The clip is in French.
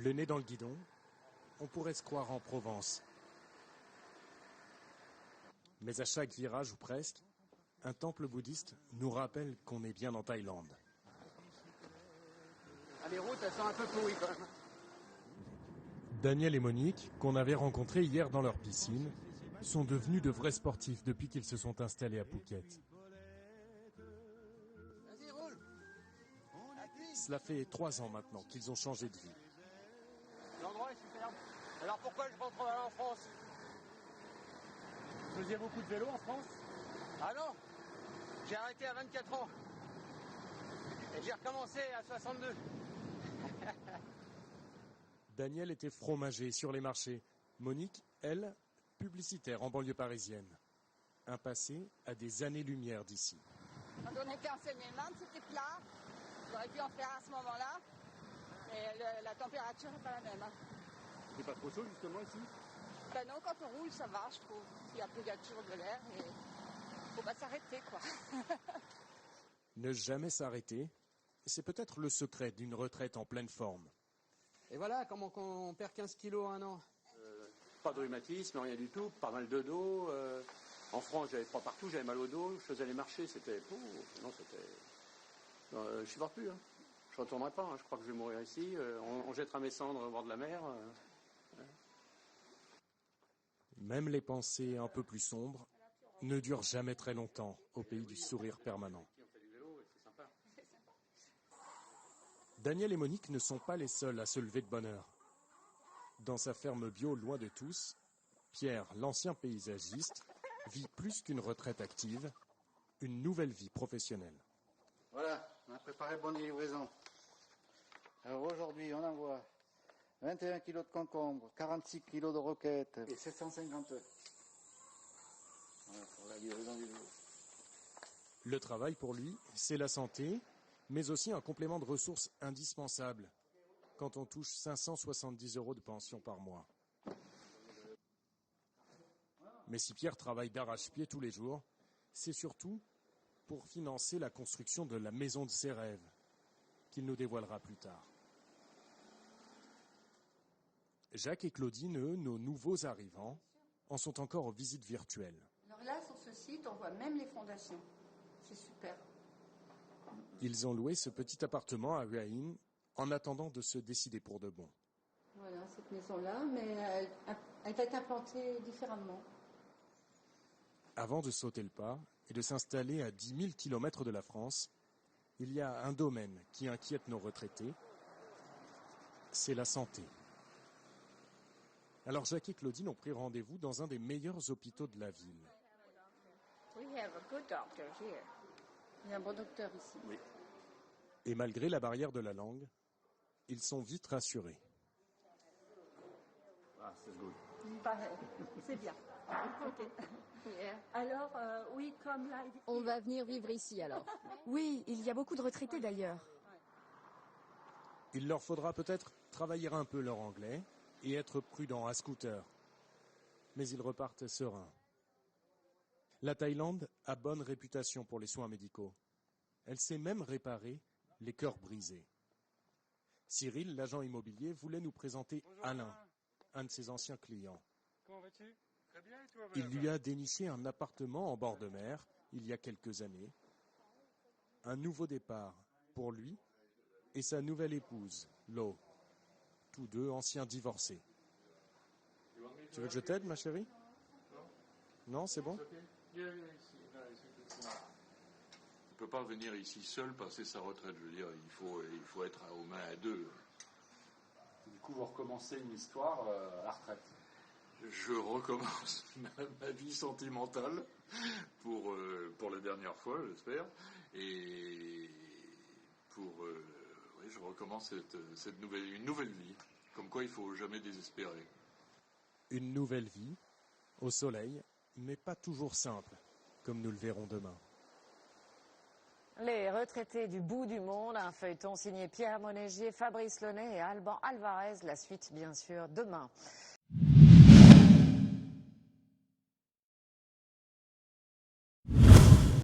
Le nez dans le guidon, on pourrait se croire en Provence. Mais à chaque virage ou presque, un temple bouddhiste nous rappelle qu'on est bien en Thaïlande. Ah, les routes, elles sont un peu pourries quand même. Daniel et Monique, qu'on avait rencontrés hier dans leur piscine, sont devenus de vrais sportifs depuis qu'ils se sont installés à Phuket. Vas-y, roule. Cela fait 3 ans maintenant qu'ils ont changé de vie. L'endroit est superbe. Alors pourquoi je rentre en France? Vous faisiez beaucoup de vélo en France? Ah non, j'ai arrêté à 24 ans. Et j'ai recommencé à 62. Daniel était fromager sur les marchés. Monique, elle, publicitaire en banlieue parisienne. Un passé à des années-lumière d'ici. Quand on était en Seine-et-Marne, c'était plat. J'aurais pu en faire à ce moment-là. Mais la température n'est pas la même. Hein. C'est pas trop chaud justement ici? Ben non, quand on roule, ça va, je trouve. Il y a plus toujours de l'air et faut pas s'arrêter, quoi. Ne jamais s'arrêter, c'est peut-être le secret d'une retraite en pleine forme. Et voilà, comment on perd 15 kilos en un an. Pas de rhumatisme, rien du tout, pas mal de dos. En France, j'avais froid partout, j'avais mal au dos, je faisais les marchés, c'était... non, c'était... je supporte plus, hein. Je retournerai pas, hein. Je crois que je vais mourir ici. On jettera mes cendres au bord de la mer. Même les pensées un peu plus sombres ne durent jamais très longtemps au pays du sourire permanent. Daniel et Monique ne sont pas les seuls à se lever de bonne heure. Dans sa ferme bio loin de tous, Pierre, l'ancien paysagiste, vit plus qu'une retraite active, une nouvelle vie professionnelle. Voilà, on a préparé bonne livraison. Alors aujourd'hui, on envoie 21 kg de concombres, 46 kg de roquettes et 750 œufs. Voilà, pour la livraison du jour. Le travail pour lui, c'est la santé, mais aussi un complément de ressources indispensable quand on touche 570 € de pension par mois. Mais si Pierre travaille d'arrache-pied tous les jours, c'est surtout pour financer la construction de la maison de ses rêves, qu'il nous dévoilera plus tard. Jacques et Claudine, eux, nos nouveaux arrivants, en sont encore aux visites virtuelles. Alors là, sur ce site, on voit même les fondations. C'est super. Ils ont loué ce petit appartement à Hua Hin en attendant de se décider pour de bon. Voilà, cette maison-là, mais elle va être implantée différemment. Avant de sauter le pas et de s'installer à 10 000 km de la France, il y a un domaine qui inquiète nos retraités, c'est la santé. Alors Jacques et Claudine ont pris rendez-vous dans un des meilleurs hôpitaux de la ville. We have a good doctor here. Il y a un bon docteur ici. Oui. Et malgré la barrière de la langue, ils sont vite rassurés. Ah, c'est good. Pareil, c'est bien. Ok. Alors, oui, comme là... On va venir vivre ici alors. Oui, il y a beaucoup de retraités d'ailleurs. Il leur faudra peut-être travailler un peu leur anglais et être prudents à scooter. Mais ils repartent sereins. La Thaïlande a bonne réputation pour les soins médicaux. Elle sait même réparer les cœurs brisés. Cyril, l'agent immobilier, voulait nous présenter Alain, un de ses anciens clients. Comment vas-tu? Très bien, et toi? Il lui a déniché un appartement en bord de mer il y a quelques années. Un nouveau départ pour lui et sa nouvelle épouse, Lo. Tous deux anciens divorcés. Tu veux que je t'aide, ma chérie? Non, c'est bon? Il ne peut pas venir ici seul passer sa retraite. Je veux dire, il faut être aux mains à deux. Du coup, vous recommencez une histoire à la retraite. Je recommence ma vie sentimentale pour la dernière fois, j'espère. Et je recommence une nouvelle vie. Comme quoi, il ne faut jamais désespérer. Une nouvelle vie, au soleil, mais pas toujours simple, comme nous le verrons demain. Les retraités du bout du monde, un feuilleton signé Pierre Monégier, Fabrice Launay et Alban Alvarez. La suite, bien sûr, demain.